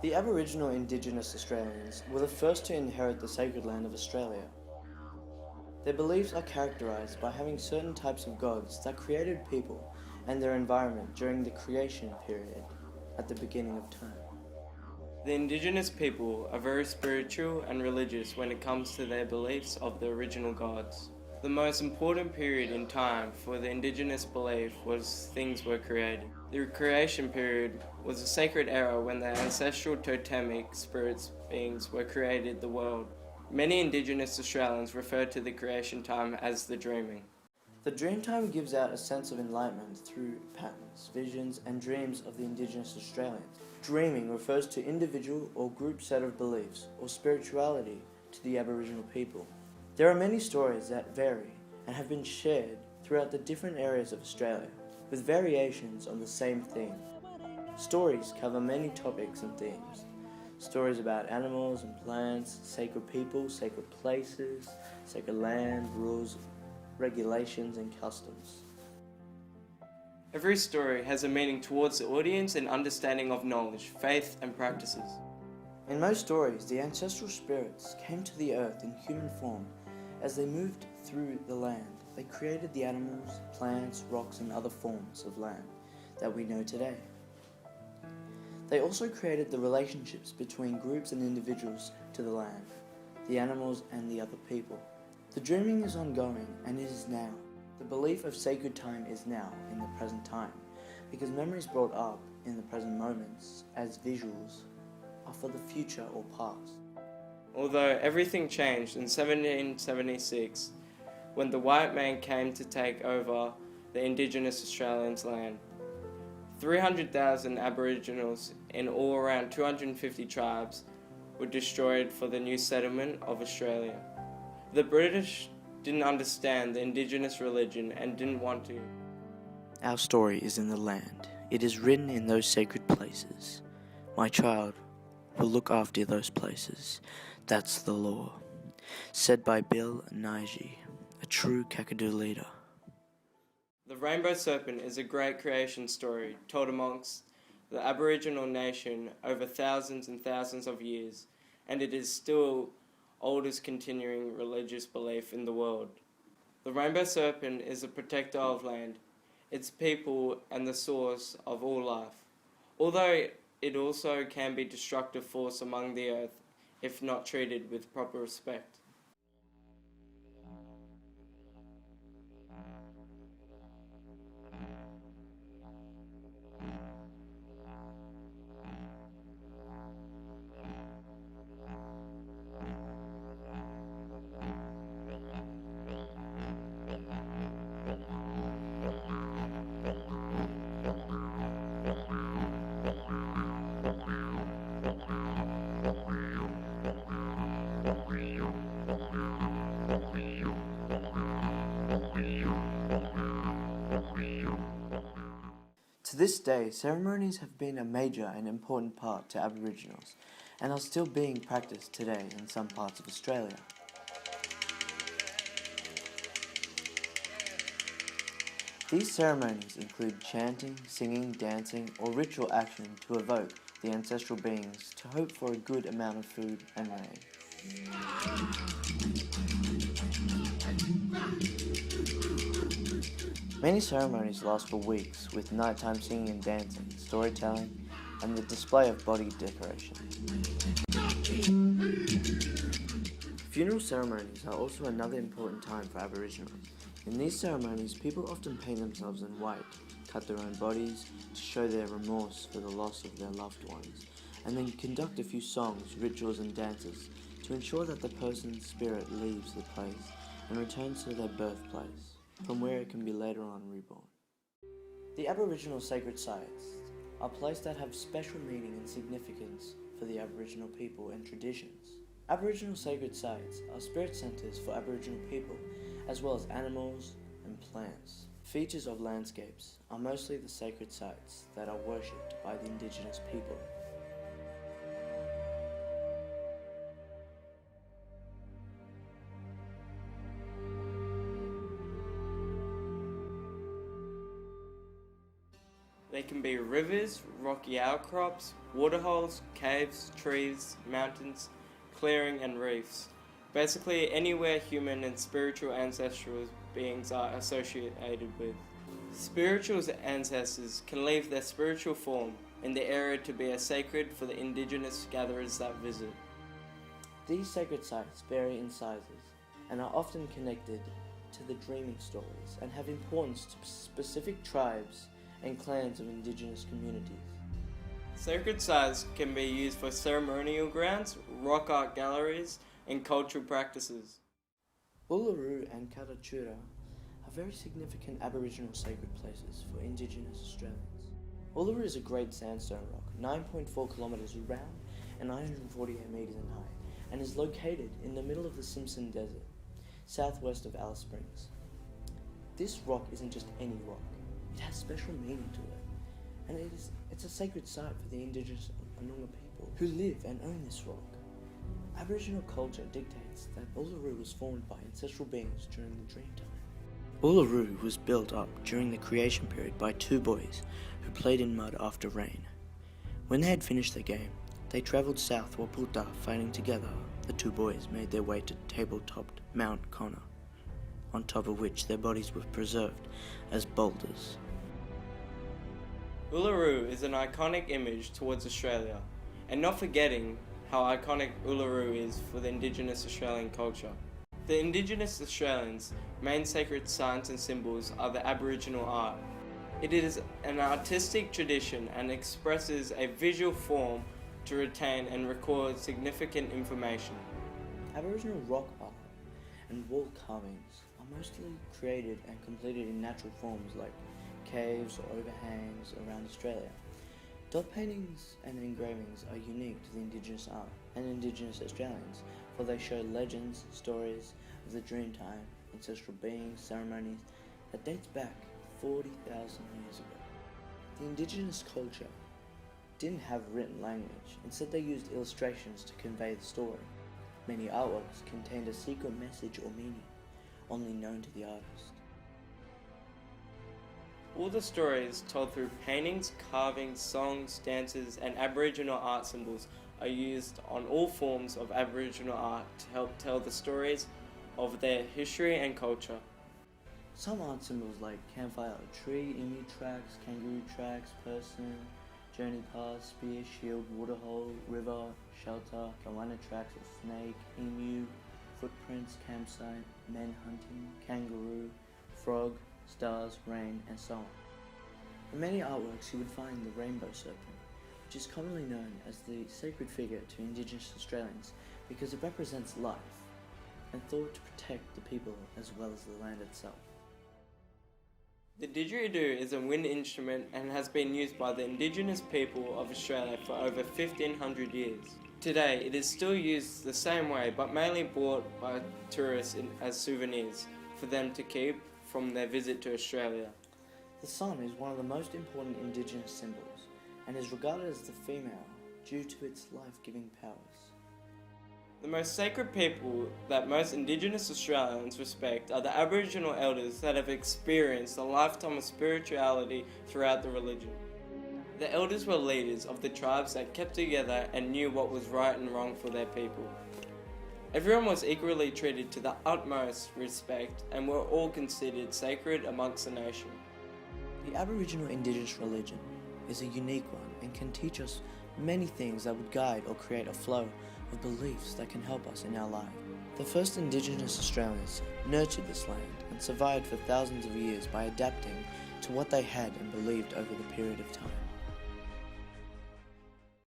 The Aboriginal Indigenous Australians were the first to inherit the sacred land of Australia. Their beliefs are characterised by having certain types of gods that created people and their environment during the creation period at the beginning of time. The Indigenous people are very spiritual and religious when it comes to their beliefs of the original gods. The most important period in time for the Indigenous belief was things were created. The creation period was a sacred era when the ancestral totemic spirits beings were created the world. Many Indigenous Australians refer to the creation time as the dreaming. The dream time gives out a sense of enlightenment through patterns, visions, and dreams of the Indigenous Australians. Dreaming refers to individual or group set of beliefs or spirituality to the Aboriginal people. There are many stories that vary and have been shared throughout the different areas of Australia, with variations on the same theme. Stories cover many topics and themes. Stories about animals and plants, sacred people, sacred places, sacred land, rules, regulations, and customs. Every story has a meaning towards the audience and understanding of knowledge, faith, and practices. In most stories, the ancestral spirits came to the earth in human form. As they moved through the land, they created the animals, plants, rocks, and other forms of land that we know today. They also created the relationships between groups and individuals to the land, the animals, and the other people. The dreaming is ongoing, and it is now. The belief of sacred time is now, in the present time, because memories brought up in the present moments as visuals are for the future or past. Although everything changed in 1776 when the white man came to take over the Indigenous Australians' land. 300,000 Aboriginals in all around 250 tribes were destroyed for the new settlement of Australia. The British didn't understand the Indigenous religion and didn't want to. Our story is in the land. It is written in those sacred places. My child will look after those places. That's the law. Said by Bill Nighy, a true Kakadu leader. The Rainbow Serpent is a great creation story told amongst the Aboriginal nation over thousands and thousands of years, and it is still oldest continuing religious belief in the world. The Rainbow Serpent is a protector of land, its people, and the source of all life, although it also can be a destructive force among the earth if not treated with proper respect. To this day, ceremonies have been a major and important part to Aboriginals and are still being practiced today in some parts of Australia. These ceremonies include chanting, singing, dancing, or ritual action to evoke the ancestral beings to hope for a good amount of food and rain. Many ceremonies last for weeks, with nighttime singing and dancing, storytelling, and the display of body decoration. Funeral ceremonies are also another important time for Aboriginals. In these ceremonies, people often paint themselves in white, cut their own bodies to show their remorse for the loss of their loved ones, and then conduct a few songs, rituals, and dances to ensure that the person's spirit leaves the place and returns to their birthplace, from where it can be later on reborn. The Aboriginal sacred sites are places that have special meaning and significance for the Aboriginal people and traditions. Aboriginal sacred sites are spirit centres for Aboriginal people, as well as animals and plants. Features of landscapes are mostly the sacred sites that are worshipped by the Indigenous people. The They can be rivers, rocky outcrops, waterholes, caves, trees, mountains, clearing and reefs. Basically anywhere human and spiritual ancestral beings are associated with. Spiritual ancestors can leave their spiritual form in the area to be sacred for the indigenous gatherers that visit. These sacred sites vary in sizes and are often connected to the dreaming stories and have importance to specific tribes and clans of indigenous communities. Sacred sites can be used for ceremonial grounds, rock art galleries, and cultural practices. Uluru and Karachura are very significant Aboriginal sacred places for Indigenous Australians. Uluru is a great sandstone rock, 9.4 kilometres around and 948 metres in height, and is located in the middle of the Simpson Desert, southwest of Alice Springs. This rock isn't just any rock, it has special meaning to it, and it's a sacred site for the Indigenous Noongar people who live and own this rock. Aboriginal culture dictates that Uluru was formed by ancestral beings during the Dreamtime. Uluru was built up during the creation period by two boys who played in mud after rain. When they had finished their game, they travelled south while Puta fighting together. The two boys made their way to table-topped Mount Connor, on top of which their bodies were preserved as boulders. Uluru is an iconic image towards Australia, and not forgetting how iconic Uluru is for the Indigenous Australian culture. The Indigenous Australians' main sacred signs and symbols are the Aboriginal art. It is an artistic tradition and expresses a visual form to retain and record significant information. Aboriginal rock art and wall carvings are mostly created and completed in natural forms like caves or overhangs around Australia. Dot paintings and engravings are unique to the Indigenous art and Indigenous Australians, for they show legends, stories of the Dreamtime, ancestral beings, ceremonies that dates back 40,000 years ago. The Indigenous culture didn't have written language, instead they used illustrations to convey the story. Many artworks contained a secret message or meaning, only known to the artist. All the stories told through paintings, carvings, songs, dances, and Aboriginal art symbols are used on all forms of Aboriginal art to help tell the stories of their history and culture. Some art symbols like campfire, tree, emu tracks, kangaroo tracks, person, journey path, spear, shield, waterhole, river, shelter, goanna tracks, a snake, emu, footprints, campsite, men hunting, kangaroo, frog, stars, rain, and so on. In many artworks you would find the rainbow serpent, which is commonly known as the sacred figure to Indigenous Australians because it represents life and thought to protect the people as well as the land itself. The didgeridoo is a wind instrument and has been used by the Indigenous people of Australia for over 1500 years. Today it is still used the same way, but mainly bought by tourists as souvenirs for them to keep from their visit to Australia. The sun is one of the most important Indigenous symbols and is regarded as the female due to its life-giving powers. The most sacred people that most Indigenous Australians respect are the Aboriginal elders that have experienced a lifetime of spirituality throughout the religion. The elders were leaders of the tribes that kept together and knew what was right and wrong for their people. Everyone was equally treated to the utmost respect and were all considered sacred amongst the nation. The Aboriginal Indigenous religion is a unique one and can teach us many things that would guide or create a flow of beliefs that can help us in our life. The first Indigenous Australians nurtured this land and survived for thousands of years by adapting to what they had and believed over the period of time.